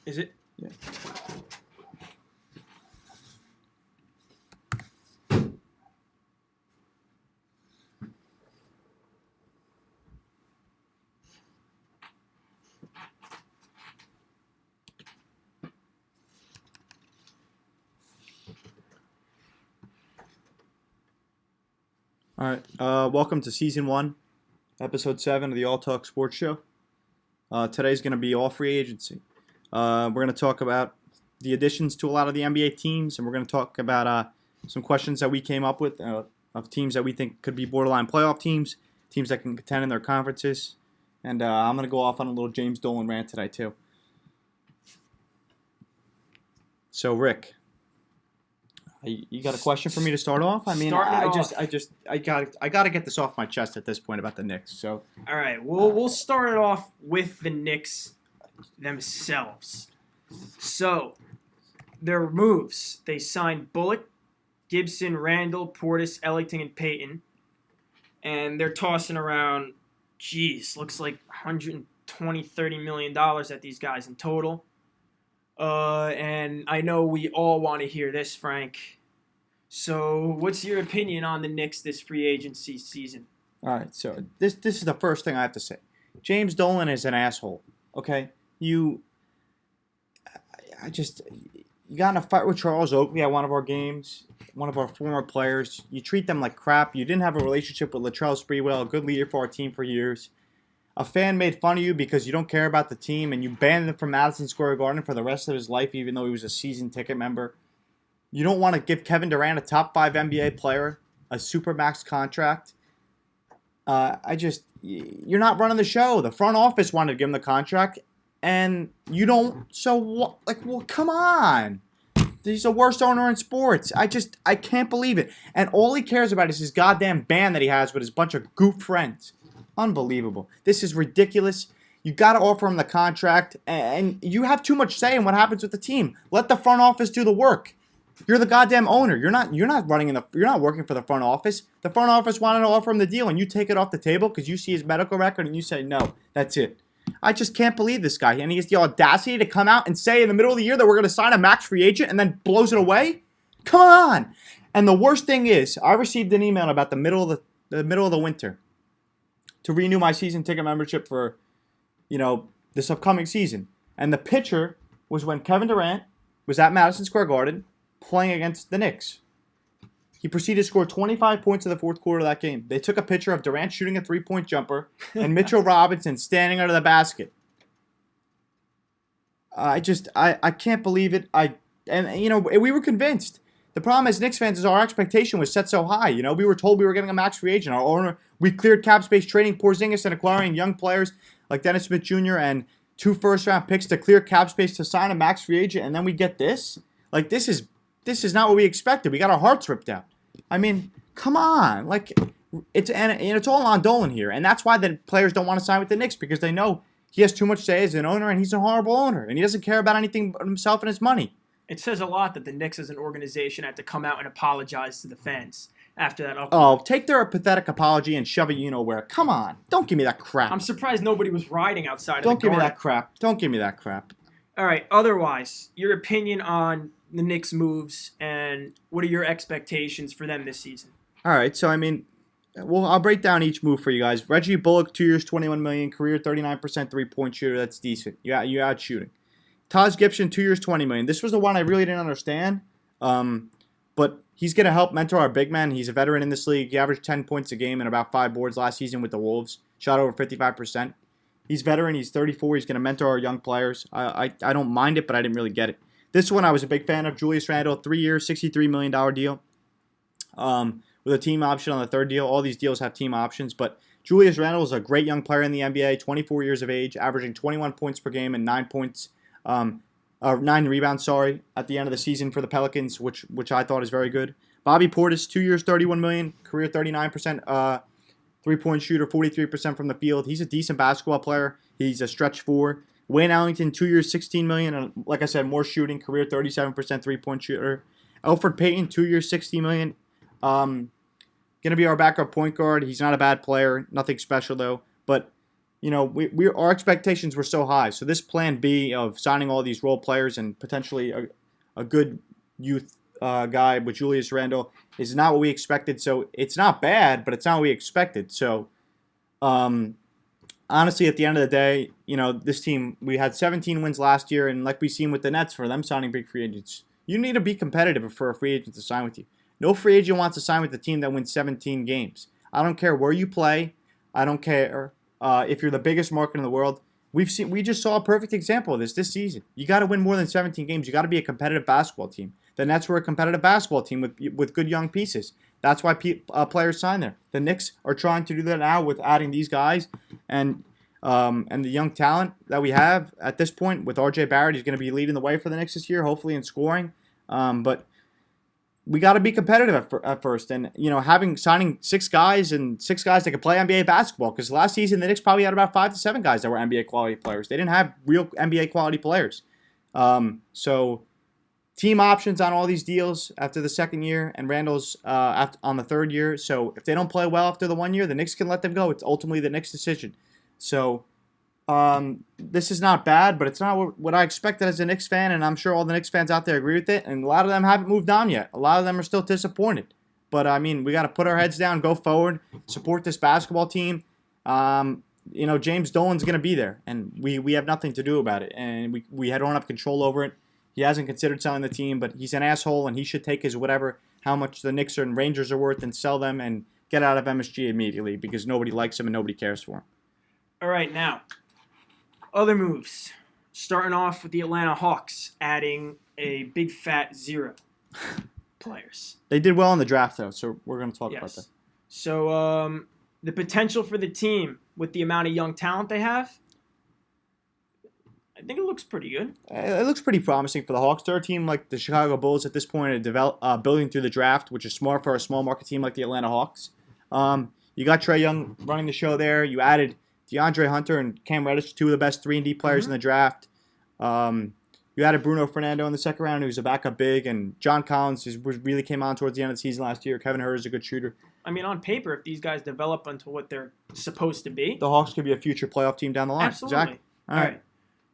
Is it? Yeah. All right. Welcome to Season 1, Episode 7 of the All Talk Sports Show. Today's going to be all free agency. We're going to talk about the additions to a lot of the NBA teams, and we're going to talk about some questions that we came up with of teams that we think could be borderline playoff teams, teams that can contend in their conferences. And I'm going to go off on a little James Dolan rant today, too. So, Rick, you got a question for me to start off? I mean, I got to get this off my chest at this point about the Knicks. So, all right, we'll start it off with the Knicks themselves. So, their moves: they signed Bullock, Gibson, Randall, Portis, Ellington, and Payton, and they're tossing around. Looks like $120-30 million at these guys in total. And I know we all want to hear this, Frank. So, what's your opinion on the Knicks this free agency season? All right, so this is the first thing I have to say. James Dolan is an asshole. Okay, you got in a fight with Charles Oakley at one of our games, one of our former players. You treat them like crap. You didn't have a relationship with Latrell Sprewell, a good leader for our team for years. A fan made fun of you because you don't care about the team, and you banned him from Madison Square Garden for the rest of his life, even though he was a season ticket member. You don't want to give Kevin Durant, a top 5 NBA player, a supermax contract. You're not running the show. The front office wanted to give him the contract, and you don't. So what? Well, come on. He's the worst owner in sports. I can't believe it. And all he cares about is his goddamn band that he has with his bunch of goof friends. Unbelievable. This is ridiculous. You got to offer him the contract, and you have too much say in what happens with the team. Let the front office do the work. You're the goddamn owner. You're not working for the front office. The front office wanted to offer him the deal, and you take it off the table because you see his medical record and you say no. That's it. I just can't believe this guy. And he has the audacity to come out and say in the middle of the year that we're going to sign a max free agent and then blows it away. Come on. And the worst thing is, I received an email about the middle of the winter to renew my season ticket membership for, this upcoming season. And the picture was when Kevin Durant was at Madison Square Garden playing against the Knicks. He proceeded to score 25 points in the fourth quarter of that game. They took a picture of Durant shooting a three-point jumper and Mitchell Robinson standing under the basket. I can't believe it. We were convinced. The problem as Knicks fans is our expectation was set so high. We were told we were getting a max free agent. Our owner, we cleared cap space trading Porzingis and acquiring young players like Dennis Smith Jr. and 2 first-round picks to clear cap space to sign a max free agent, and then we get this? This is not what we expected. We got our hearts ripped out. I mean, come on. It's all on Dolan here, and that's why the players don't want to sign with the Knicks because they know he has too much say as an owner, and he's a horrible owner, and he doesn't care about anything but himself and his money. It says a lot that the Knicks as an organization had to come out and apologize to the fans after that uproar. Oh, take their pathetic apology and shove it you-know-where. Come on. Don't give me that crap. I'm surprised nobody was rioting outside of the Don't give me Garden. that crap. Don't give me that crap. All right, otherwise, your opinion on the Knicks' moves and what are your expectations for them this season? All right, so I'll break down each move for you guys. Reggie Bullock, 2 years, $21 million, career 39% three-point shooter. That's decent. You're out shooting. Taj Gibson, 2 years, $20 million. This was the one I really didn't understand, but he's going to help mentor our big man. He's a veteran in this league. He averaged 10 points a game and about 5 boards last season with the Wolves. Shot over 55%. He's veteran. He's 34. He's going to mentor our young players. I don't mind it, but I didn't really get it. This one I was a big fan of. Julius Randle, 3 years, $63 million deal with a team option on the third deal. All these deals have team options, but Julius Randle is a great young player in the NBA, 24 years of age, averaging 21 points per game and 9 rebounds, at the end of the season for the Pelicans, which I thought is very good. Bobby Portis, 2 years, $31 million, career 39% three-point shooter, 43% from the field. He's a decent basketball player. He's a stretch 4. Wayne Ellington, 2 years, $16 million, and like I said, more shooting, career 37% three-point shooter. Elfrid Payton, 2 years, $60 million. Going to be our backup point guard. He's not a bad player, nothing special though. But our expectations were so high. So this plan B of signing all these role players and potentially a good youth guy with Julius Randle is not what we expected. So it's not bad, but it's not what we expected. So honestly, at the end of the day, this team, we had 17 wins last year, and like we've seen with the Nets, for them signing big free agents, you need to be competitive for a free agent to sign with you. No free agent wants to sign with the team that wins 17 games. I don't care where you play. I don't care if you're the biggest market in the world. We just saw a perfect example of this season. You got to win more than 17 games. You got to be a competitive basketball team. The Nets were a competitive basketball team with good young pieces. That's why players sign there. The Knicks are trying to do that now with adding these guys and the young talent that we have at this point. With R.J. Barrett, he's going to be leading the way for the Knicks this year, hopefully in scoring. But we got to be competitive at first, and signing six guys that could play NBA basketball. Because last season the Knicks probably had about 5 to 7 guys that were NBA quality players. They didn't have real NBA quality players. So team options on all these deals after the second year, and Randall's on the third year. So if they don't play well after the 1 year, the Knicks can let them go. It's ultimately the Knicks' decision. So this is not bad, but it's not what I expected as a Knicks fan, and I'm sure all the Knicks fans out there agree with it, and a lot of them haven't moved on yet. A lot of them are still disappointed. But, we got to put our heads down, go forward, support this basketball team. James Dolan's going to be there, and we have nothing to do about it, and we don't have control over it. He hasn't considered selling the team, but he's an asshole, and he should take his how much the Knicks and Rangers are worth, and sell them and get out of MSG immediately because nobody likes him and nobody cares for him. All right, now, other moves. Starting off with the Atlanta Hawks, adding a big fat 0 players. They did well in the draft, though, so we're going to talk about that. So the potential for the team with the amount of young talent they have, I think it looks pretty good. It looks pretty promising for the Hawks. They're a team like the Chicago Bulls at this point are building through the draft, which is smart for a small market team like the Atlanta Hawks. You got Trae Young running the show there. You added DeAndre Hunter and Cam Reddish, 2 of the best 3-and-D players in the draft. You added Bruno Fernando in the second round, who's a backup big, and John Collins really came on towards the end of the season last year. Kevin Huerter is a good shooter. On paper, if these guys develop into what they're supposed to be, the Hawks could be a future playoff team down the line. Absolutely. Exactly. All right.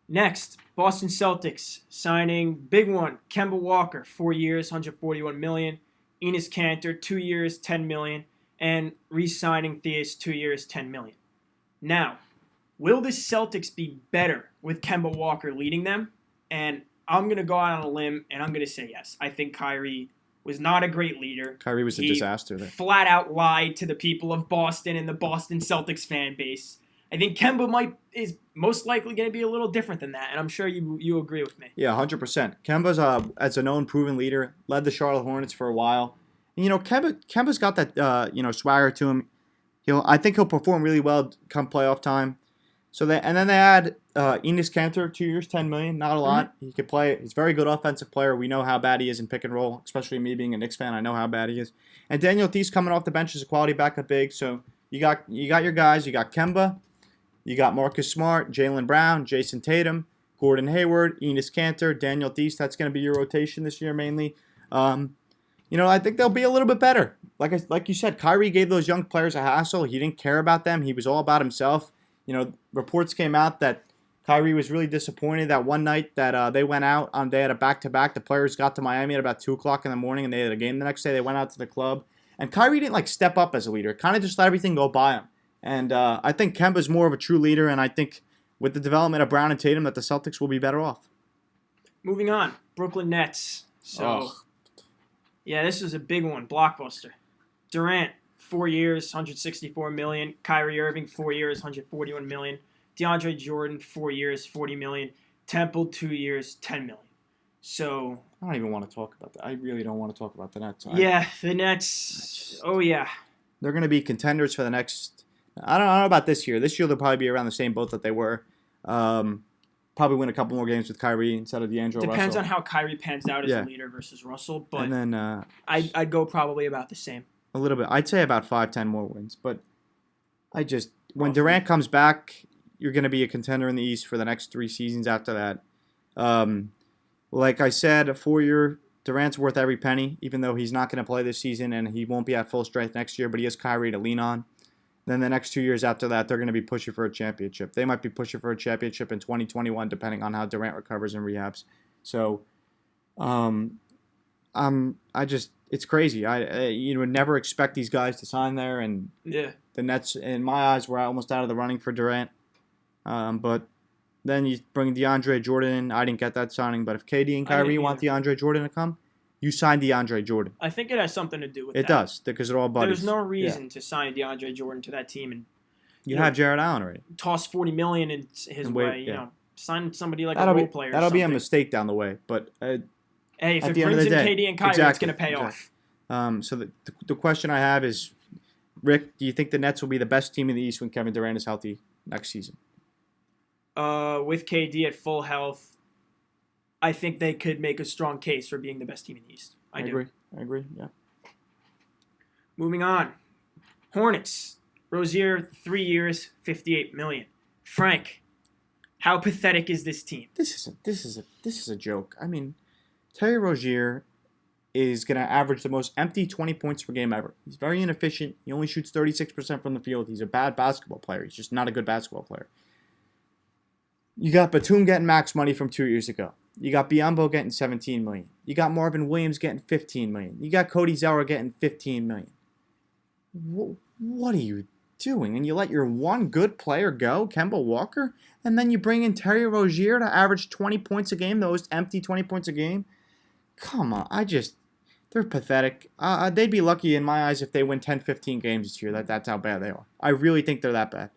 Next, Boston Celtics signing big one, Kemba Walker, 4 years, $141 million. Enes Kanter, 2 years, $10 million, and re-signing Theis, 2 years, $10 million. Now, will the Celtics be better with Kemba Walker leading them? And I'm going to go out on a limb, and I'm going to say yes. I think Kyrie was not a great leader. Kyrie was a disaster there. Flat out lied to the people of Boston and the Boston Celtics fan base. I think Kemba is most likely going to be a little different than that, and I'm sure you agree with me. Yeah, 100%. Kemba's as a known proven leader, led the Charlotte Hornets for a while. And, Kemba's got that swagger to him. I think he'll perform really well come playoff time. And then they add Enes Kanter, 2 years, $10 million, not a lot. Mm-hmm. He could play. He's a very good offensive player. We know how bad he is in pick and roll, especially me being a Knicks fan. I know how bad he is. And Daniel Theis coming off the bench is a quality backup big. So you got your guys. You got Kemba, you got Marcus Smart, Jaylen Brown, Jason Tatum, Gordon Hayward, Enes Kanter, Daniel Theis. That's going to be your rotation this year mainly. I think they'll be a little bit better. Like you said, Kyrie gave those young players a hassle. He didn't care about them. He was all about himself. Reports came out that Kyrie was really disappointed that one night that they went out they had a back-to-back. The players got to Miami at about 2 o'clock in the morning, and they had a game the next day. They went out to the club. And Kyrie didn't, step up as a leader. Kind of just let everything go by him. And I think Kemba's more of a true leader, and I think with the development of Brown and Tatum that the Celtics will be better off. Moving on, Brooklyn Nets. Yeah, this is a big one, blockbuster. Durant, 4 years, $164 million. Kyrie Irving, 4 years, $141 million. DeAndre Jordan, 4 years, $40 million. Temple, 2 years, $10 million. So I don't even want to talk about that. I really don't want to talk about the Nets. The Nets. Oh yeah, they're going to be contenders for the next. I don't know about this year. This year they'll probably be around the same boat that they were. Probably win a couple more games with Kyrie instead of D'Angelo Russell. Depends on how Kyrie pans out as a leader versus Russell, but and then I'd go probably about the same. A little bit. I'd say about 5-10 more wins, but when Durant comes back, you're going to be a contender in the East for the next 3 seasons after that. Like I said, a 4-year Durant's worth every penny, even though he's not going to play this season and he won't be at full strength next year, but he has Kyrie to lean on. Then the next 2 years after that, they're going to be pushing for a championship. They might be pushing for a championship in 2021, depending on how Durant recovers and rehabs. So, it's crazy. You would never expect these guys to sign there, and Yeah. the Nets, in my eyes, were almost out of the running for Durant. But then you bring DeAndre Jordan in. I didn't get that signing, but if KD and I didn't Kyrie want either. DeAndre Jordan to come, you sign DeAndre Jordan. I think it has something to do with It that. does, because they're all buddies. There's no reason to sign DeAndre Jordan to that team and You have Jared Allen already. toss $40 million in his And wait, way. You yeah. know, sign somebody like That'll a role be player. that'll or be a something. mistake down the way, but Hey, if at it the end of brings the in day, KD and Kyrie, it's exactly, going to pay exactly. off. So the question I have is, Rick, do you think the Nets will be the best team in the East when Kevin Durant is healthy next season? With KD at full health, I think they could make a strong case for being the best team in the East. I do. I agree. Yeah. Moving on. Hornets. Rozier, 3 years, $58 million. Frank, how pathetic is this team? This is a joke. I mean, Terry Rozier is going to average the most empty 20 points per game ever. He's very inefficient. He only shoots 36% from the field. He's a bad basketball player. He's just not a good basketball player. You got Batum getting max money from 2 years ago. You got Biyombo getting $17 million. You got Marvin Williams getting $15 million. You got Cody Zeller getting $15 million. What are you doing? And you let your one good player go, Kemba Walker, and then you bring in Terry Rozier to average 20 points a game, those empty 20 points a game? Come on, they're pathetic. They'd be lucky in my eyes if they win 10, 15 games this year. That's how bad they are. I really think they're that bad.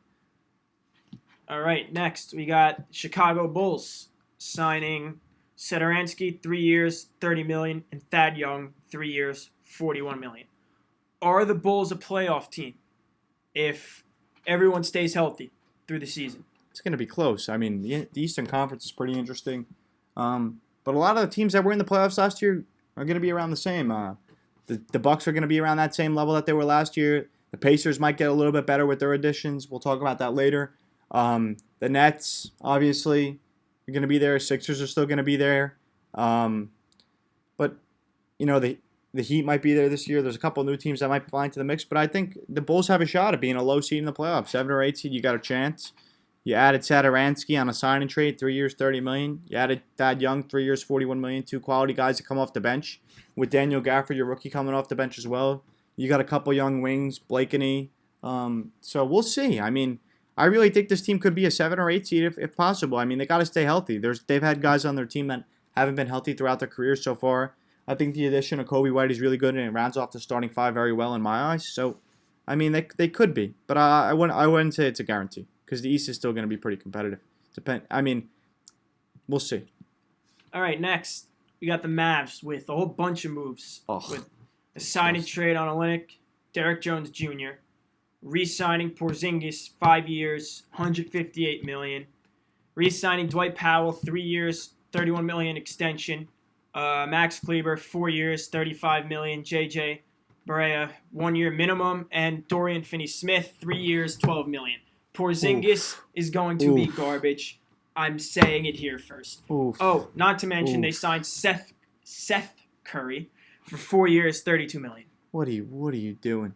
All right, next we got Chicago Bulls signing Satoransky, 3 years, $30 million, and Thad Young, 3 years, $41 million. Are the Bulls a playoff team if everyone stays healthy through the season? It's going to be close. I mean, the Eastern Conference is pretty interesting. But a lot of the teams that were in the playoffs last year are going to be around the same. The Bucks are going to be around that same level that they were last year. The Pacers might get a little bit better with their additions. We'll talk about that later. The Nets, obviously, are going to be there. Sixers are still going to be there. But, you know, the Heat might be there this year. There's a couple of new teams that might fly into the mix. But I think the Bulls have a shot at being a low seed in the playoffs. 7 or 8 seed, you got a chance. You added Satoransky on a sign and trade, 3 years, $30 million. You added Thad Young, 3 years, $41 million. 2 quality guys that come off the bench. With Daniel Gafford, your rookie, coming off the bench as well. You got a couple young wings, Blakeney. So we'll see. I mean, I really think this team could be a 7 or 8 seed if possible. I mean, they got to stay healthy. They've had guys on their team that haven't been healthy throughout their careers so far. I think the addition of Kobe White is really good, and it rounds off the starting 5 very well in my eyes. So, I mean, they could be, but I wouldn't say it's a guarantee because the East is still going to be pretty competitive. We'll see. All right, next we got the Mavs with a whole bunch of moves. With a signing trade on Olynyk, Derek Jones Jr., re-signing Porzingis, 5 years, $158 million, re-signing Dwight Powell, 3 years, $31 million extension. Max Kleber, 4 years, $35 million. JJ Barea, 1 year minimum. And Dorian Finney-Smith, 3 years, $12 million. Porzingis is going to be garbage. I'm saying it here first. Oh, not to mention they signed Seth Curry for 4 years, $32 million. What are you doing?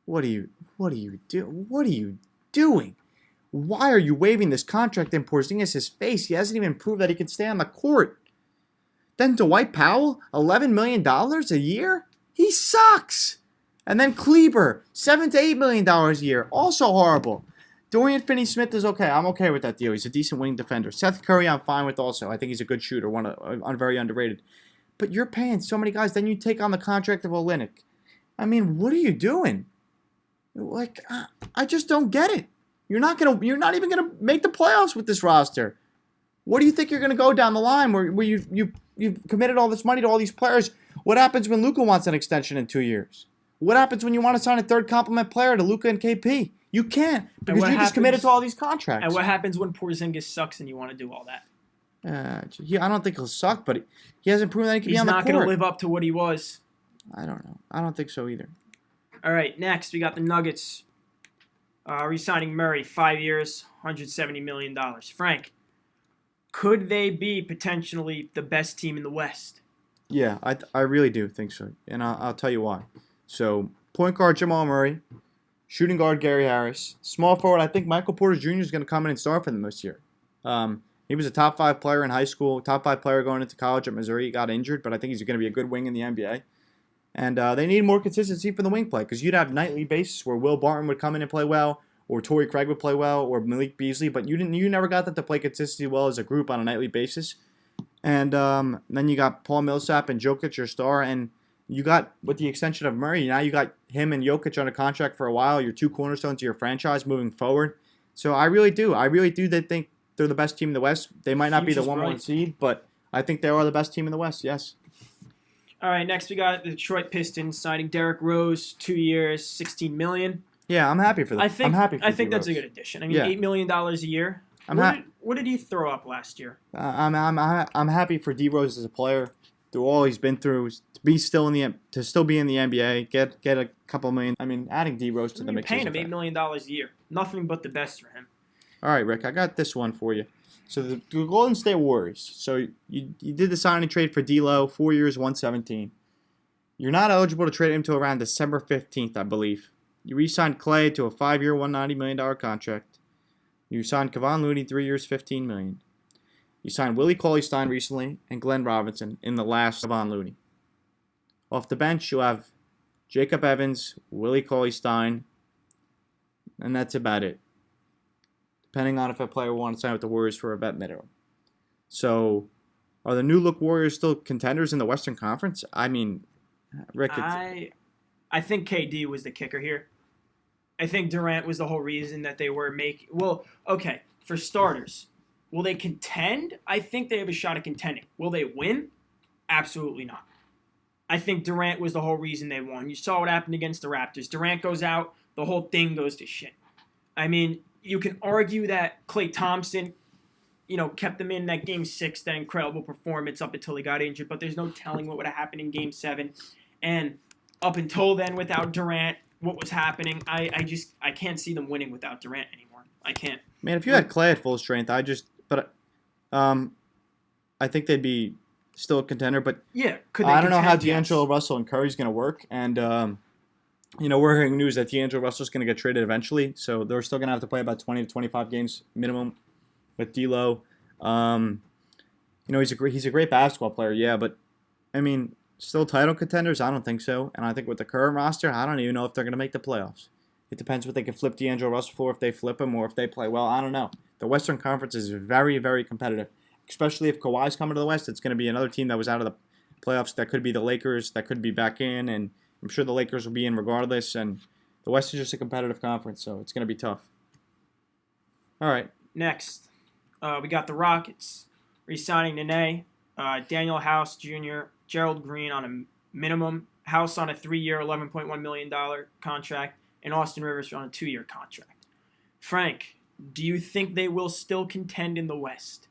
What are you doing? Why are you waving this contract in Porzingis' face? He hasn't even proved that he can stay on the court. Then Dwight Powell, $11 million a year? He sucks. And then Kleber, $7 to $8 million a year. Also horrible. Dorian Finney-Smith is okay. I'm okay with that deal. He's a decent wing defender. Seth Curry, I'm fine with also. I think he's a good shooter, very underrated. But you're paying so many guys. Then you take on the contract of Olynyk. I mean, what are you doing? I just don't get it. You're not even gonna make the playoffs with this roster. What do you think you're gonna go down the line where you've committed all this money to all these players? What happens when Luka wants an extension in 2 years? What happens when you want to sign a third complement player to Luka and KP? You can't because you just committed to all these contracts. And what happens when Porzingis sucks and you want to do all that? I don't think he'll suck, but he hasn't proven that he can be on the court. He's not going to live up to what he was. I don't know. I don't think so either. All right, next we got the Nuggets re-signing Murray, 5 years, $170 million. Frank, could they be potentially the best team in the West? Yeah, I really do think so, and I'll tell you why. So, point guard Jamal Murray, Shooting guard Gary Harris. Small forward, I think Michael Porter Jr. is going to come in and start for them this year. He was a top 5 player in high school, top 5 player going into college at Missouri. He got injured, but I think he's going to be a good wing in the NBA. And they need more consistency for the wing play because you'd have nightly basis where Will Barton would come in and play well, or Torrey Craig would play well, or Malik Beasley, but you never got them to play consistently well as a group on a nightly basis. And then you got Paul Millsap and Jokic, your star, and you got, with the extension of Murray, now you got him and Jokic under contract for a while, your 2 cornerstones of your franchise moving forward. So I really do think they're the best team in the West. They might not be the 1-1 seed, but I think they are the best team in the West, yes. All right, next we got the Detroit Pistons signing Derrick Rose, 2 years, $16 million. Yeah, I'm happy for them. I think I'm happy that's a good addition. I mean, Yeah. $8 million a year. What did he throw up last year? I'm happy for D Rose as a player, through all he's been through, to still be in the NBA, get a couple million. I mean, adding D Rose to the mix. Paying him $8 million a year. Nothing but the best for him. All right, Rick, I got this one for you. So the Golden State Warriors. So you did the signing trade for D'Lo, 4 years, 117. You're not eligible to trade him until around December 15th, I believe. You re-signed Clay to a 5-year, $190 million contract. You signed Kevon Looney, 3 years, $15 million. You signed Willie Cauley-Stein recently and Glenn Robinson in the last Kevon Looney. Off the bench, you have Jacob Evans, Willie Cauley-Stein, and that's about it. Depending on if a player wants to sign with the Warriors for a vet minimum. So, are the new look Warriors still contenders in the Western Conference? I mean, Rick, I think KD was the kicker here. I think Durant was the whole reason that they were making. Well, okay, for starters, will they contend? I think they have a shot at contending. Will they win? Absolutely not. I think Durant was the whole reason they won. You saw what happened against the Raptors. Durant goes out, the whole thing goes to shit. I mean, you can argue that Klay Thompson, kept them in that Game 6, that incredible performance up until he got injured, but there's no telling what would have happened in Game 7. And up until then, without Durant, what was happening, I can't see them winning without Durant anymore. I can't. Man, if you had Clay at full strength, I think they'd be still a contender, but yeah, I don't know how D'Angelo Russell and Curry's going to work, and we're hearing news that D'Angelo Russell's going to get traded eventually, so they're still going to have to play about 20 to 25 games minimum with D'Lo. He's a great basketball player, yeah, but I mean, still title contenders? I don't think so, and I think with the current roster, I don't even know if they're going to make the playoffs. It depends what they can flip D'Angelo Russell for, if they flip him, or if they play well. I don't know. The Western Conference is very, very competitive, especially if Kawhi's coming to the West. It's going to be another team that was out of the playoffs. That could be the Lakers. That could be back in, and I'm sure the Lakers will be in regardless. And the West is just a competitive conference, so it's going to be tough. All right. Next, we got the Rockets re-signing Nene, Daniel House Jr., Gerald Green on a minimum, House on a 3-year, $11.1 million contract, and Austin Rivers on a 2-year contract. Frank, do you think they will still contend in the West?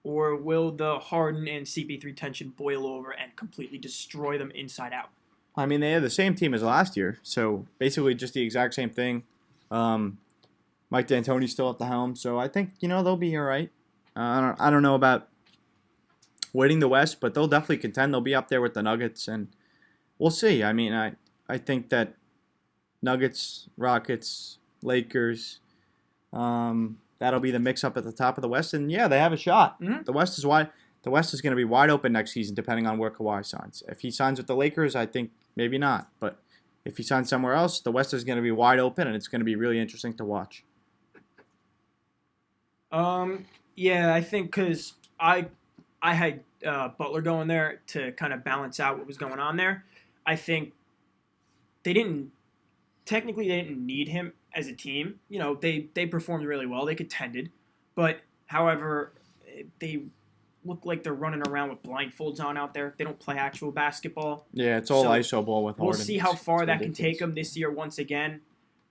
Or will the Harden and CP3 tension boil over and completely destroy them inside out? I mean, they had the same team as last year, so basically just the exact same thing. Mike D'Antoni's still at the helm, so I think, they'll be all right. I don't know about winning the West, but they'll definitely contend. They'll be up there with the Nuggets, and we'll see. I mean, I think that Nuggets, Rockets, Lakers, that'll be the mix-up at the top of the West, and yeah, they have a shot. Mm-hmm. The West is wide. The West is going to be wide open next season, depending on where Kawhi signs. If he signs with the Lakers, I think maybe not. But if he signs somewhere else, the West is going to be wide open, and it's going to be really interesting to watch. Yeah, I think because I had Butler going there to kind of balance out what was going on there. I think they didn't need him as a team. They performed really well. They contended. But, however, they look like they're running around with blindfolds on out there. They don't play actual basketball. Yeah, it's all ISO ball with Harden. We'll see how far that can take them this year once again.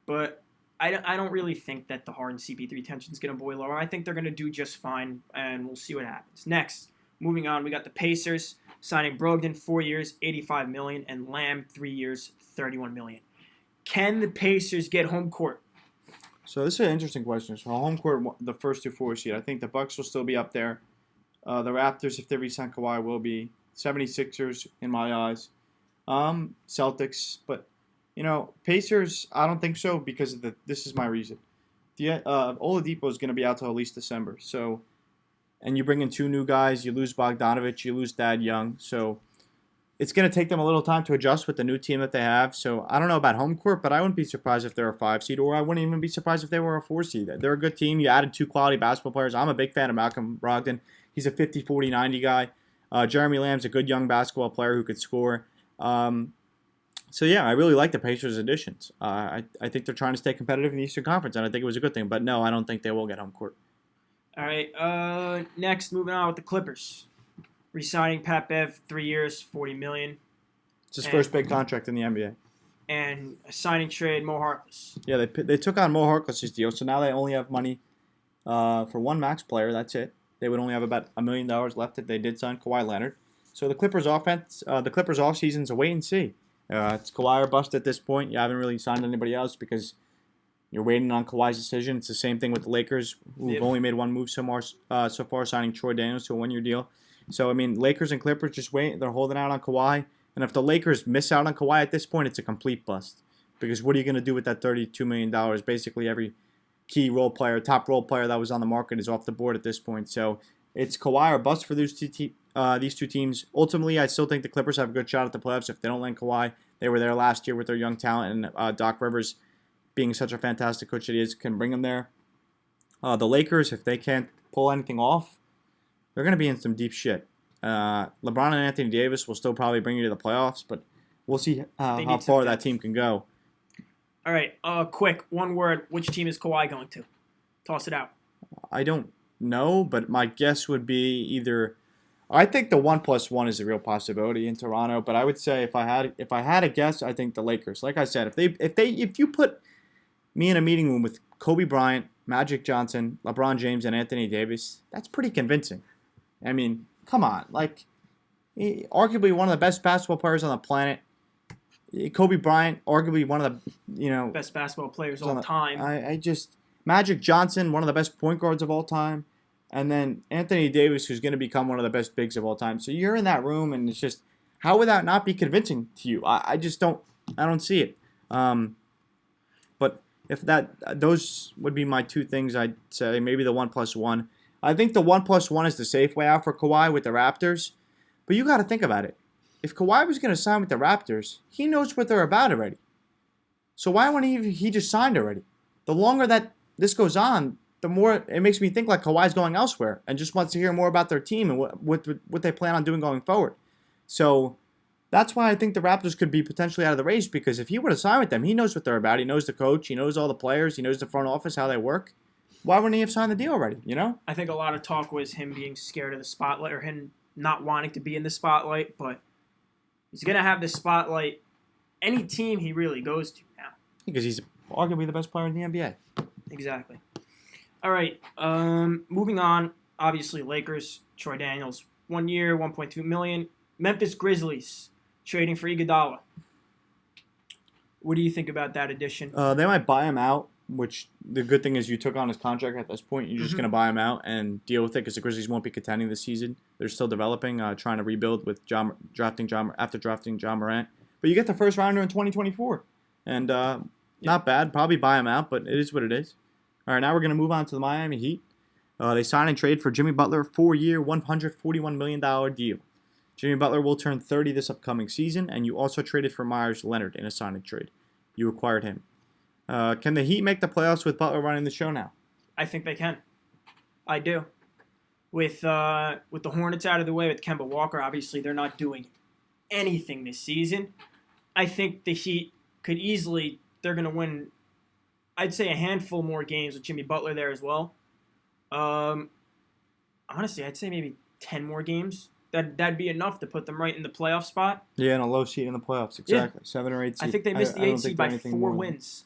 But I don't really think that the Harden CP3 tension is going to boil over. I think they're going to do just fine, and we'll see what happens. Next, moving on, we got the Pacers signing Brogdon 4 years, $85 million, and Lamb 3 years, $31 million. Can the Pacers get home court? So this is an interesting question. So home court, the first 2 4 seed. I think the Bucks will still be up there. The Raptors, if they re-sign Kawhi, will be. 76ers, in my eyes. Celtics, but Pacers, I don't think so because this is my reason. The Oladipo is going to be out till at least December. So, and you bring in two new guys, you lose Bogdanovich, you lose Thad Young. So, it's going to take them a little time to adjust with the new team that they have. So, I don't know about home court, but I wouldn't be surprised if they're a 5 seed, or I wouldn't even be surprised if they were a 4 seed. They're a good team. You added two quality basketball players. I'm a big fan of Malcolm Brogdon. He's a 50, 40, 90 guy. Jeremy Lamb's a good young basketball player who could score. So, yeah, I really like the Pacers' additions. I think they're trying to stay competitive in the Eastern Conference, and I think it was a good thing. But, no, I don't think they will get home court. All right. Next, moving on with the Clippers. Resigning Pat Bev, 3 years, $40 million. It's his first big contract in the NBA. And a signing trade, Mo Harkless. Yeah, they took on Mo Harkless' deal, so now they only have money for one max player. That's it. They would only have about $1 million left if they did sign Kawhi Leonard. So the Clippers' offseason's a wait and see. It's Kawhi or bust at this point. You haven't really signed anybody else because you're waiting on Kawhi's decision. It's the same thing with the Lakers, who've only made one move so far, signing Troy Daniels to a one-year deal. So, I mean, Lakers and Clippers just wait. They're holding out on Kawhi. And if the Lakers miss out on Kawhi at this point, it's a complete bust. Because what are you going to do with that $32 million? Basically, every key role player, top role player that was on the market is off the board at this point. So, it's Kawhi or bust for these two teams. Ultimately, I still think the Clippers have a good shot at the playoffs if they don't land Kawhi. They were there last year with their young talent, and Doc Rivers, being such a fantastic coach that he is, can bring them there. The Lakers, if they can't pull anything off, they're going to be in some deep shit. LeBron and Anthony Davis will still probably bring you to the playoffs, but we'll see how far that team can go. All right, quick, one word. Which team is Kawhi going to? Toss it out. I don't know, but my guess would be either. I think the 1+1 is a real possibility in Toronto, but I would say if I had a guess, I think the Lakers. Like I said, if you put me in a meeting room with Kobe Bryant, Magic Johnson, LeBron James, and Anthony Davis, that's pretty convincing. I mean, come on. Like, arguably one of the best basketball players on the planet. Kobe Bryant, arguably one of the, best basketball players all time. Magic Johnson, one of the best point guards of all time. And then Anthony Davis, who's going to become one of the best bigs of all time. So you're in that room, and it's just, how would that not be convincing to you? I don't see it. But if those would be my two things, I'd say maybe the 1+1. I think the 1+1 is the safe way out for Kawhi with the Raptors. But you got to think about it. If Kawhi was going to sign with the Raptors, he knows what they're about already. So why wouldn't he just signed already? The longer that this goes on, the more it makes me think like Kawhi's going elsewhere and just wants to hear more about their team and what they plan on doing going forward. So that's why I think the Raptors could be potentially out of the race, because if he would have signed with them, he knows what they're about. He knows the coach. He knows all the players. He knows the front office, how they work. Why wouldn't he have signed the deal already, I think a lot of talk was him being scared of the spotlight, or him not wanting to be in the spotlight, but he's going to have the spotlight any team he really goes to now. Because he's arguably the best player in the NBA. Exactly. All right, moving on. Obviously, Lakers, Troy Daniels, 1 year, $1.2 million. Memphis Grizzlies, trading for Iguodala. What do you think about that addition? They might buy him out, which the good thing is you took on his contract at this point. You're just going to buy him out and deal with it, because the Grizzlies won't be contending this season. They're still developing, trying to rebuild with drafting John Morant. But you get the first rounder in 2024. And not bad. Probably buy him out, but it is what it is. All right, now we're going to move on to the Miami Heat. They signed and trade for Jimmy Butler, 4-year, $141 million deal. Jimmy Butler will turn 30 this upcoming season, and you also traded for Myers Leonard in a signing trade. You acquired him. Can the Heat make the playoffs with Butler running the show now? I think they can. I do. With the Hornets out of the way, with Kemba Walker, obviously they're not doing anything this season. I think the Heat could easily, they're going to win, I'd say, a handful more games with Jimmy Butler there as well. Honestly, I'd say maybe 10 more games. That'd be enough to put them right in the playoff spot. Yeah, and a low seed in the playoffs, exactly. Yeah. 7 or 8 seed. I think they missed the 8 seed by 4 wins.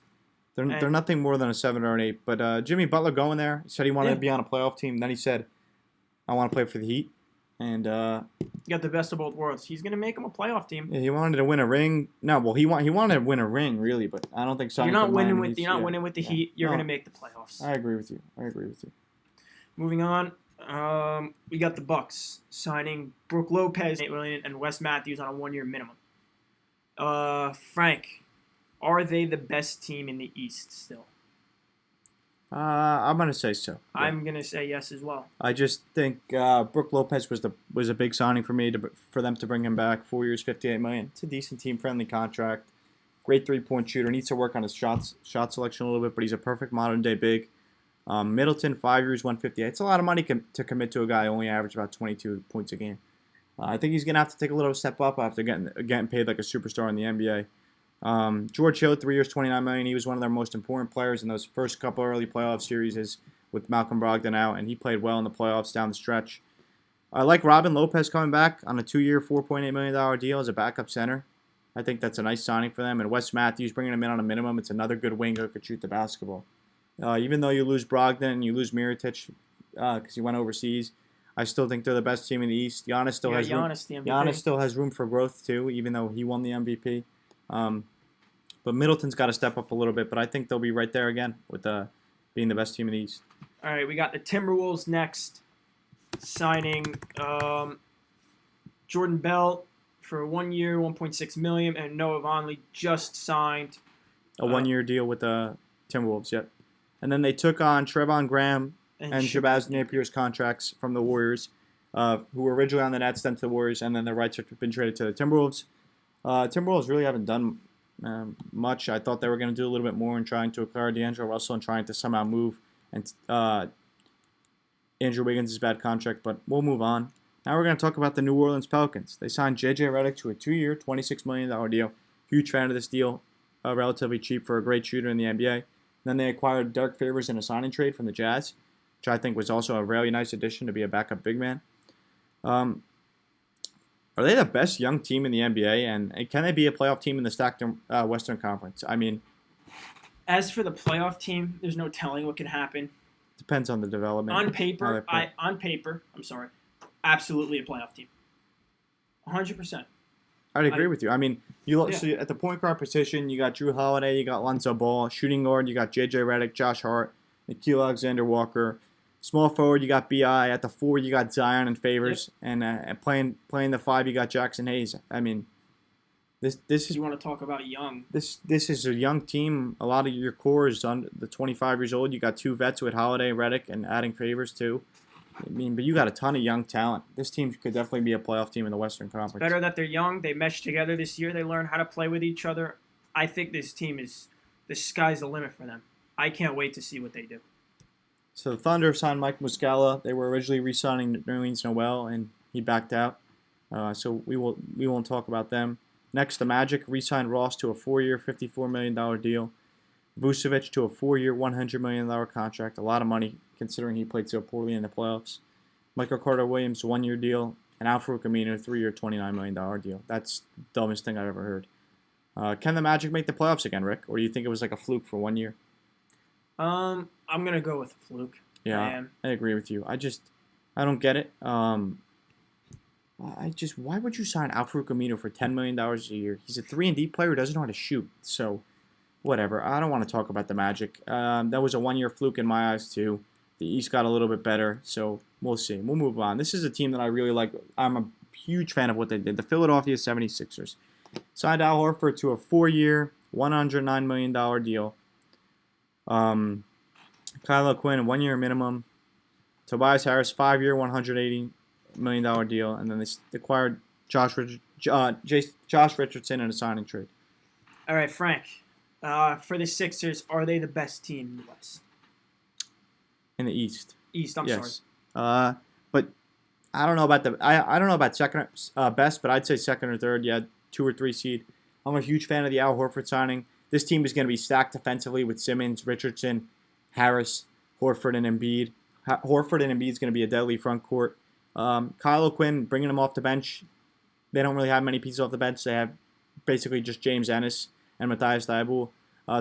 They're nothing more than a 7 or an 8. But Jimmy Butler going there, he said he wanted to be on a playoff team. Then he said, I want to play for the Heat. And you got the best of both worlds. He's going to make him a playoff team. Yeah, he wanted to win a ring. No, well, he wanted to win a ring, really, but I don't think so. You're not winning with the Heat. You're going to make the playoffs. I agree with you. Moving on, we got the Bucks signing Brook Lopez, $8 million, and Wes Matthews on a 1-year minimum. Frank, Are they the best team in the East still? I'm gonna say so. Yeah. I'm gonna say yes as well. I just think Brook Lopez was a big signing for me for them to bring him back. 4 years, $58 million. It's a decent team friendly contract. Great 3-point shooter. Needs to work on his shot selection a little bit, but he's a perfect modern day big. Middleton, 5 years, 158. It's a lot of money to commit to a guy who only averaged about 22 points a game. I think he's gonna have to take a little step up after getting paid like a superstar in the NBA. George Hill, 3 years, $29 million. He was one of their most important players in those first couple early playoff series with Malcolm Brogdon out, and he played well in the playoffs down the stretch. I like Robin Lopez coming back on a 2-year, $4.8 million deal as a backup center. I think that's a nice signing for them. And Wes Matthews, bringing him in on a minimum, it's another good wing who could shoot the basketball. Even though you lose Brogdon and you lose Mirotic because he went overseas, I still think they're the best team in the East. Giannis still has room. Giannis still has room for growth too, even though he won the MVP. But Middleton's got to step up a little bit. But I think they'll be right there again with being the best team in the East. All right, we got the Timberwolves next, signing Jordan Bell for 1 year, $1.6 million, and Noah Vonleh just signed a 1-year deal with the Timberwolves. Yep. And then they took on Trevon Graham and Shabazz Napier's contracts from the Warriors, who were originally on the Nets, then to the Warriors, and then their rights have been traded to the Timberwolves. Timberwolves really haven't done much. I thought they were going to do a little bit more in trying to acquire D'Angelo Russell and trying to somehow move and Andrew Wiggins' bad contract, but we'll move on. Now we're going to talk about the New Orleans Pelicans. They signed J.J. Redick to a 2-year, $26 million deal. Huge fan of this deal. Relatively cheap for a great shooter in the NBA. Then they acquired Derek Favors in a signing trade from the Jazz, which I think was also a really nice addition to be a backup big man. Are they the best young team in the NBA, and can they be a playoff team in the stacked Western Conference? I mean, as for the playoff team, there's no telling what can happen. Depends on the development. On paper, absolutely a playoff team. 100%. I'd agree with you. I mean, so at the point guard position, you got Drew Holiday, you got Lonzo Ball. Shooting guard, you got J.J. Redick, Josh Hart, Nickeil Alexander-Walker. Small forward, you got B.I. At the 4, you got Zion and Favors. Yep. And playing the 5, you got Jackson Hayes. I mean, this is. You want to talk about young? This is a young team. A lot of your core is under the 25 years old. You got 2 vets with Holiday, Redick, and adding Favors too. I mean, but you got a ton of young talent. This team could definitely be a playoff team in the Western Conference. It's better that they're young. They mesh together this year. They learn how to play with each other. I think this team the sky's the limit for them. I can't wait to see what they do. So the Thunder signed Mike Muscala. They were originally re-signing Nerlens Noel, and he backed out. So we won't talk about them. Next, the Magic re-signed Ross to a 4-year, $54 million deal. Vucevic to a 4-year, $100 million contract. A lot of money considering he played so poorly in the playoffs. Michael Carter-Williams, 1-year deal. And Al-Farouq Aminu, 3-year, $29 million deal. That's the dumbest thing I've ever heard. Can the Magic make the playoffs again, Rick? Or do you think it was like a fluke for 1 year? I'm going to go with a fluke. Yeah, I agree with you. I don't get it. Why would you sign Al-Farouq Aminu for $10 million a year? He's a 3-and-D player who doesn't know how to shoot. So, whatever. I don't want to talk about the Magic. That was a 1-year fluke in my eyes, too. The East got a little bit better, so we'll see. We'll move on. This is a team that I really like. I'm a huge fan of what they did. The Philadelphia 76ers signed Al Horford to a 4-year, $109 million deal. Kyle Quinn, 1-year minimum. Tobias Harris, 5-year, $180 million deal. And then they acquired Josh Richardson in a signing trade. All right, Frank. For the Sixers, are they the best team in the West? In the East. Sorry. But I don't know about I don't know about second best, but I'd say second or third. Yeah, 2 or 3 seed. I'm a huge fan of the Al Horford signing. This team is going to be stacked defensively with Simmons, Richardson, Harris, Horford, and Embiid. Horford and Embiid is going to be a deadly front court. Kyle O'Quinn, bringing him off the bench. They don't really have many pieces off the bench. They have basically just James Ennis and Matthias Thybulle.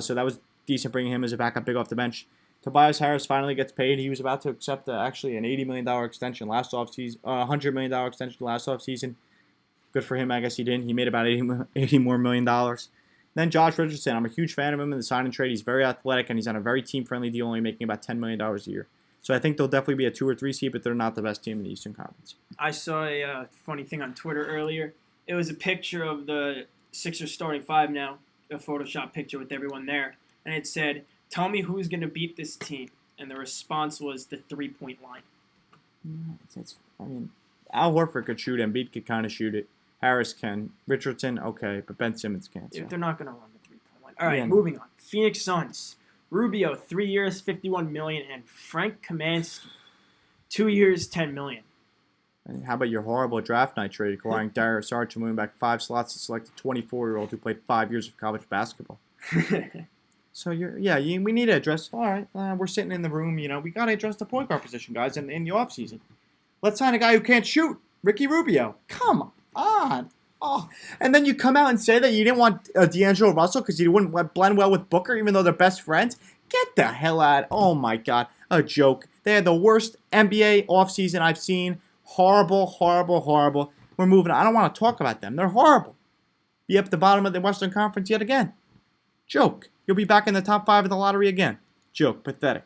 So that was decent bringing him as a backup big off the bench. Tobias Harris finally gets paid. He was about to accept actually an $80 million extension last offseason, $100 million extension last offseason. Good for him. I guess he didn't. He made about $80 more million. Then Josh Richardson. I'm a huge fan of him in the sign and trade. He's very athletic, and he's on a very team-friendly deal, only making about $10 million a year. So I think they'll definitely be a 2 or 3 seed, but they're not the best team in the Eastern Conference. I saw a funny thing on Twitter earlier. It was a picture of the Sixers starting 5 now, a Photoshop picture with everyone there, and it said, "Tell me who's going to beat this team." And the response was the 3-point line. I mean, Al Horford could shoot. Embiid could kind of shoot it. Harris can. Richardson, okay, but Ben Simmons can't. So. They're not going to run the 3-point line. All right, moving on. Phoenix Suns. Rubio, 3 years, $51 million, and Frank Kaminsky, 2 years, $10 million. And how about your horrible draft night trade acquiring Darius Archer, moving back 5 slots to select a 24-year-old who played 5 years of college basketball? So we need to address. All right, we're sitting in the room. We got to address the point guard position, guys, in the offseason. Let's sign a guy who can't shoot, Ricky Rubio. Come on. Oh, and then you come out and say that you didn't want D'Angelo Russell because you wouldn't blend well with Booker, even though they're best friends. Get the hell out! Oh my God, a joke. They had the worst NBA offseason I've seen. Horrible, horrible, horrible. We're moving on. I don't want to talk about them. They're horrible. Be up at the bottom of the Western Conference yet again. Joke. You'll be back in the top 5 of the lottery again. Joke. Pathetic.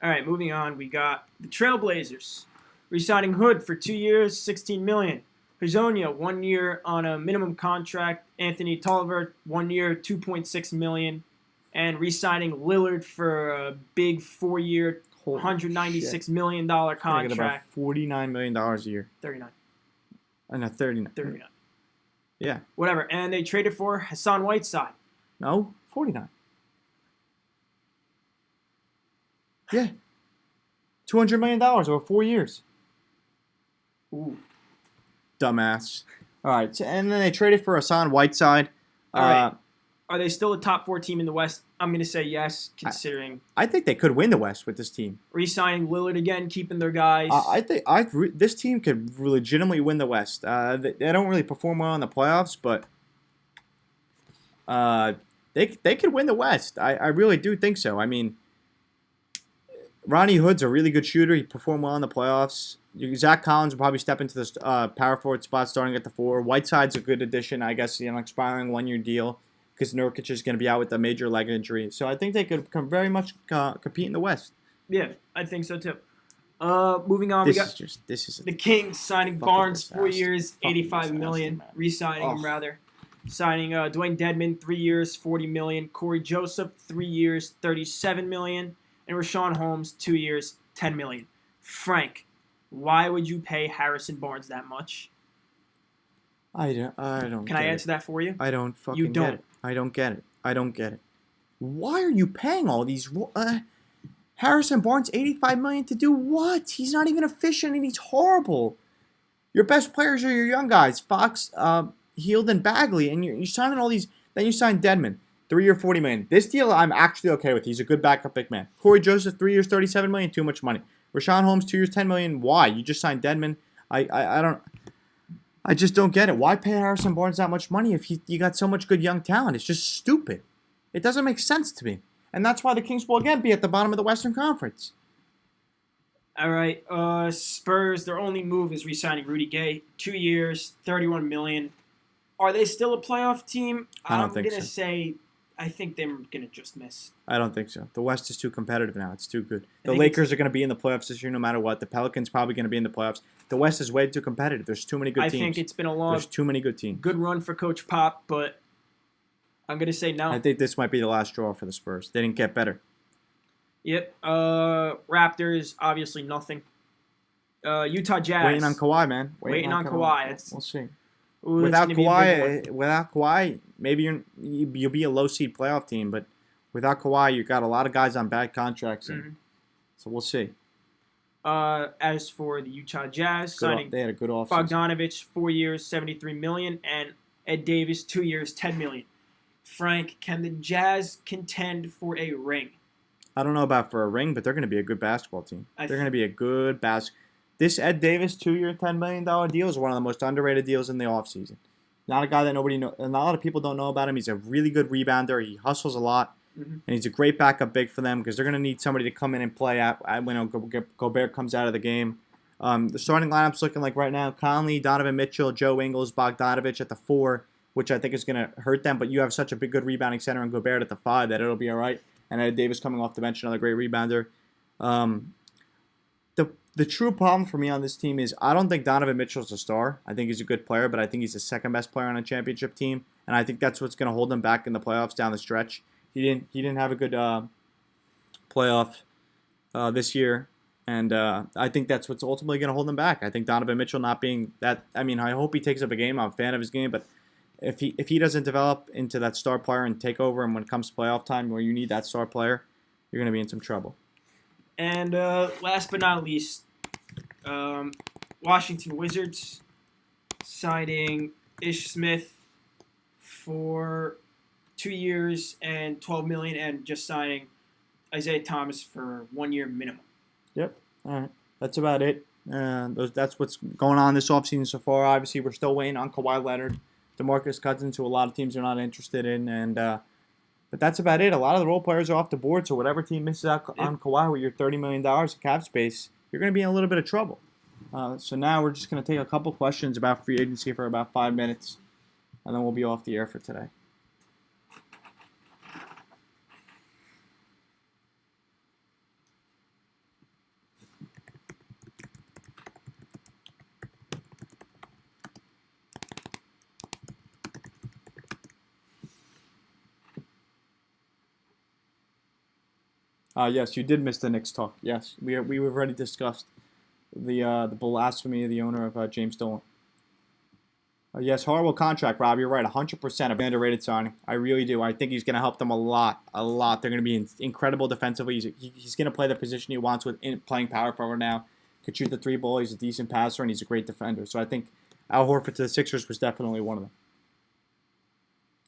All right, moving on. We got the Trailblazers. Re-signing Hood for 2 years, $16 million. Hazonia, 1 year on a minimum contract. Anthony Tolliver, 1 year, $2.6 million. And re-signing Lillard for a big 4-year, $196 million contract. About $49 million a year. 39. No, 39. 39. Yeah. Whatever. And they traded for Hassan Whiteside. No, 49. Yeah. $200 million over 4 years. Ooh. Dumbass. All right. So, and then they traded for Hassan Whiteside. All right. Are they still a top 4 team in the West? I'm going to say yes, considering. I think they could win the West with this team. Re-signing Lillard again, keeping their guys. I think this team could legitimately win the West. They don't really perform well in the playoffs, but they could win the West. I really do think so. I mean, Ronnie Hood's a really good shooter. He performed well in the playoffs. Zach Collins will probably step into this power forward spot starting at the 4. Whiteside's a good addition, I guess, expiring 1-year deal because Nurkic is going to be out with a major leg injury. So I think they could very much compete in the West. Yeah, I think so too. Moving on, This is the Kings signing Barnes 4 years, $85 million, re-signing him rather. Signing Dwayne Dedmon 3 years, $40 million. Corey Joseph 3 years, $37 million. And Rashawn Holmes 2 years, $10 million. Frank, why would you pay Harrison Barnes that much? I don't. Can I answer that for you? I don't fucking get it. I don't get it. Why are you paying all these? Harrison Barnes, $85 million to do what? He's not even efficient and he's horrible. Your best players are your young guys, Fox, Hield, and Bagley, and you're signing all these. Then you sign Dedmon, 3 year, $40 million. This deal I'm actually okay with. He's a good backup big man. Corey Joseph, 3 years, $37 million. Too much money. Rashawn Holmes, 2 years, $10 million. Why? You just signed Dedmon. I just don't get it. Why pay Harrison Barnes that much money if you got so much good young talent? It's just stupid. It doesn't make sense to me. And that's why the Kings will again be at the bottom of the Western Conference. All right. Spurs, their only move is re-signing Rudy Gay. 2 years, $31 million. Are they still a playoff team? I don't think so. I'm going to say I think they're going to just miss. I don't think so. The West is too competitive now. It's too good. The Lakers are going to be in the playoffs this year no matter what. The Pelicans probably going to be in the playoffs. The West is way too competitive. There's too many good teams. I think it's been There's too many good teams. Good run for Coach Pop, but I'm going to say no. I think this might be the last straw for the Spurs. They didn't get better. Yep. Raptors, obviously nothing. Utah Jazz. Waiting on Kawhi, man. Waiting on Kawhi. We'll see. Ooh, without Kawhi, maybe you'll be a low seed playoff team, but without Kawhi, you got a lot of guys on bad contracts, so we'll see. As for the Utah Jazz, signing they had a good offseason. Bogdanovich, 4 years, $73 million, and Ed Davis, 2 years, $10 million. Frank, can the Jazz contend for a ring? I don't know about for a ring, but they're going to be a good basketball team. They're going to be a good basketball. This Ed Davis 2 year, $10 million deal is one of the most underrated deals in the offseason. Not a guy that nobody knows. A lot of people don't know about him. He's a really good rebounder. He hustles a lot. And he's a great backup big for them because they're going to need somebody to come in and play when Gobert comes out of the game. The starting lineup's looking like right now, Conley, Donovan Mitchell, Joe Ingles, Bogdanovich at the 4, which I think is going to hurt them. But you have such a big, good rebounding center in Gobert at the 5 that it'll be all right. And Ed Davis coming off the bench, another great rebounder. the true problem for me on this team is I don't think Donovan Mitchell's a star. I think he's a good player, but I think he's the second best player on a championship team, and I think that's what's going to hold him back in the playoffs down the stretch. He didn't have a good playoff this year, and I think that's what's ultimately going to hold him back. I think Donovan Mitchell not being that. I mean, I hope he takes up a game. I'm a fan of his game, but if he doesn't develop into that star player and take over, and when it comes to playoff time where you need that star player, you're going to be in some trouble. And last but not least, Washington Wizards signing Ish Smith for 2 years and $12 million, and just signing Isaiah Thomas for 1 year minimum. Yep. All right. That's about it. That's what's going on this offseason so far. Obviously, we're still waiting on Kawhi Leonard, DeMarcus Cousins, who a lot of teams are not interested in, and but that's about it. A lot of the role players are off the board, so whatever team misses out on Kawhi with your $30 million of cap space, you're going to be in a little bit of trouble. So now we're just going to take a couple questions about free agency for about 5 minutes, and then we'll be off the air for today. Yes, you did miss the Knicks talk. Yes, we've already discussed the blasphemy of the owner of James Dolan. Yes, horrible contract, Rob. You're right, 100% a underrated signing. I really do. I think he's going to help them a lot. They're going to be incredible defensively. He's going to play the position he wants with playing power forward now. Could shoot the three ball. He's a decent passer, and he's a great defender. So I think Al Horford to the Sixers was definitely one of them.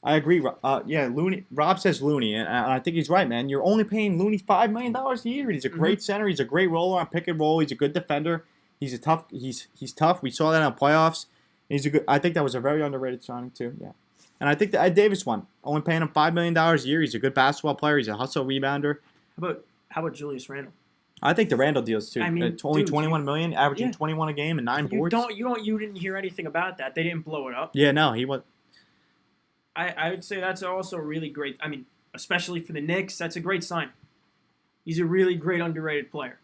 I agree. Looney. Rob says Looney, and I think he's right, man. You're only paying Looney $5 million a year. He's a great center. He's a great roller on pick and roll. He's a good defender. He's tough. He's tough. We saw that in the playoffs. I think that was a very underrated signing too. Yeah, and I think the Ed Davis one. Only paying him $5 million a year. He's a good basketball player. He's a hustle rebounder. How about Julius Randle? I think the Randle deals too. I mean, it's only $21 million, averaging 21 a game and 9 boards. You didn't hear anything about that. They didn't blow it up. Yeah, no, he was. I would say that's also really great. I mean, especially for the Knicks, that's a great sign. He's a really great underrated player.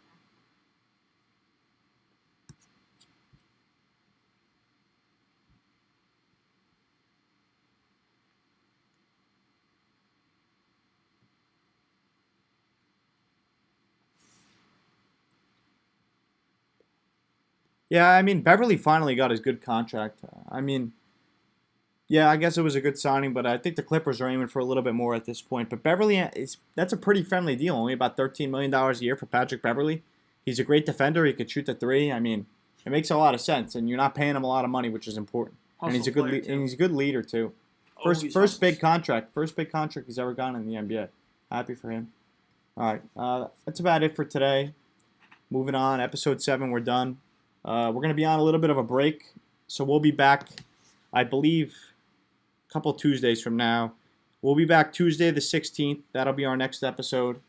Yeah, I mean, Beverly finally got his good contract. Yeah, I guess it was a good signing, but I think the Clippers are aiming for a little bit more at this point. But Beverly, that's a pretty friendly deal. Only about $13 million a year for Patrick Beverly. He's a great defender. He could shoot the three. I mean, it makes a lot of sense, and you're not paying him a lot of money, which is important. And he's a good leader too. First big contract he's ever gotten in the NBA. Happy for him. All right, that's about it for today. Moving on, episode 7, we're done. We're going to be on a little bit of a break, so we'll be back, I believe, a couple Tuesdays from now. We'll be back Tuesday the 16th. That'll be our next episode,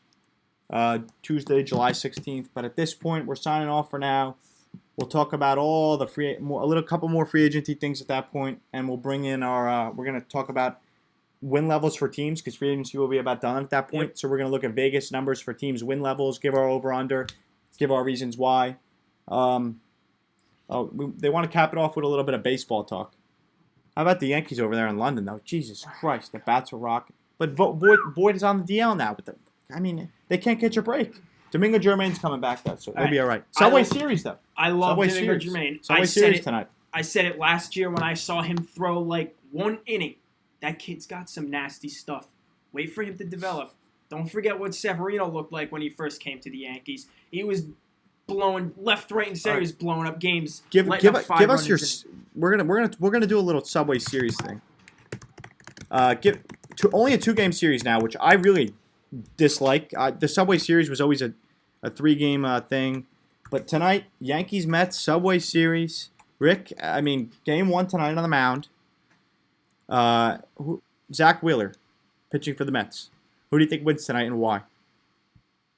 Tuesday, July 16th. But at this point, we're signing off for now. We'll talk about all the couple more free agency things at that point, and we'll bring in we're going to talk about win levels for teams because free agency will be about done at that point. Yep. So we're going to look at Vegas numbers for teams' win levels, give our over/under, give our reasons why. They want to cap it off with a little bit of baseball talk. How about the Yankees over there in London, though? Jesus Christ, the bats are rocking. But Boyd is on the DL now. They can't catch a break. Domingo Germain's coming back, though, so they'll be all right. Subway Series, though. I love Domingo Germain. Subway Series tonight. I said it last year when I saw him throw like one inning. That kid's got some nasty stuff. Wait for him to develop. Don't forget what Severino looked like when he first came to the Yankees. He was blowing left, right, and center. He was blowing up games. Give us your. We're gonna do a little Subway Series thing. Only a 2-game series now, which I really dislike. The Subway Series was always a 3-game thing, but tonight Yankees Mets Subway Series. Rick, game 1 tonight on the mound. Zach Wheeler, pitching for the Mets. Who do you think wins tonight and why?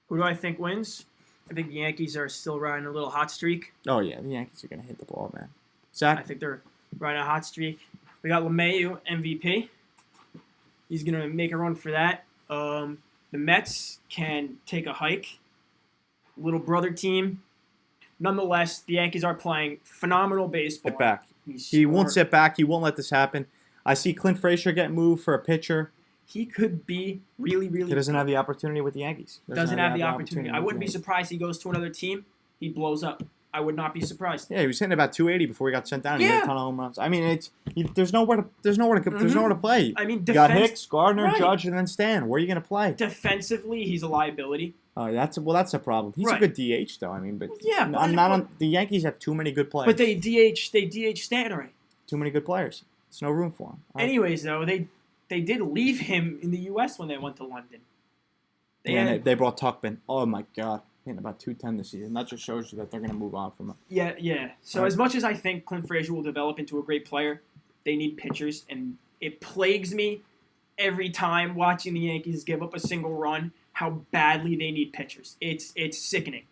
Who do I think wins? I think the Yankees are still riding a little hot streak. Oh, yeah. The Yankees are going to hit the ball, man. Zach? I think they're riding a hot streak. We got LeMahieu, MVP. He's going to make a run for that. The Mets can take a hike. Little brother team. Nonetheless, the Yankees are playing phenomenal baseball. Sit back. He's He won't smart. sit back. He won't let this happen. I see Clint Frazier get moved for a pitcher. He could be really, really. He doesn't have the opportunity with the Yankees. Doesn't have the opportunity. I with wouldn't the be Yankees. surprised he goes to another team. He blows up. I would not be surprised. Yeah, he was hitting about 280 before he got sent down. He hit Yeah. a ton of home runs. I mean, there's nowhere to play. I mean, You got Hicks, Gardner, Right. Judge, and then Stan. Where are you going to play? defensively, he's a liability. That's a problem. He's Right. a good DH though. I mean, but Yeah, I'm but- not on. The Yankees have too many good players. But they DH Stanton already. Too many good players. There's no room for him. Anyways, though, they did leave him in the U.S. when they went to London. They brought Tuckman. Oh my God, hitting about 210 this season. That just shows you that they're going to move on from him. Yeah. So Right. as much as I think Clint Frazier will develop into a great player, they need pitchers, and it plagues me every time watching the Yankees give up a single run how badly they need pitchers. It's sickening.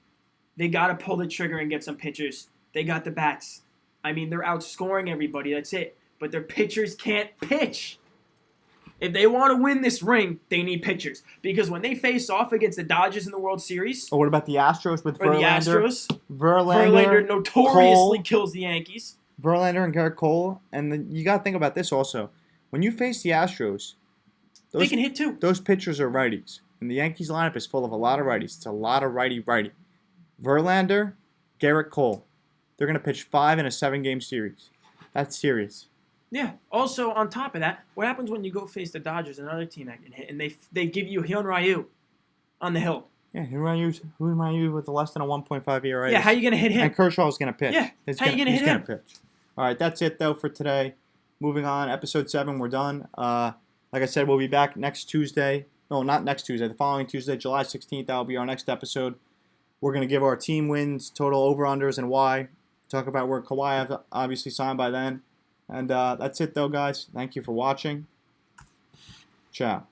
They got to pull the trigger and get some pitchers. They got the bats. I mean, they're outscoring everybody. That's it. But their pitchers can't pitch. If they want to win this ring, they need pitchers. Because when they face off against the Dodgers in the World Series, Oh, what about the Astros with or the Verlander? Astros, Verlander Verlander notoriously Cole. kills the Yankees. Verlander and Garrett Cole, and then you got to think about this also. When you face the Astros, They those can hit too. those pitchers are righties, and the Yankees lineup is full of a lot of righties. It's a lot of righty. Verlander, Garrett Cole, they're going to pitch 5 in a 7-game series. That's serious. Yeah. Also, on top of that, what happens when you go face the Dodgers, another team that can hit, and they give you Hyun Ryu on the hill? Yeah, who am I use with less than a 1.5 ERA? Yeah, how you gonna hit him? And Kershaw's going to pitch. Yeah, how you gonna he's hit him? Pitch. All right, that's it though for today. Moving on, episode 7, we're done. Like I said, we'll be back next Tuesday. No, not next Tuesday. The following Tuesday, July 16th. That will be our next episode. We're going to give our team wins, total over-unders, and why. Talk about where Kawhi have obviously signed by then. And that's it, though, guys. Thank you for watching. Ciao.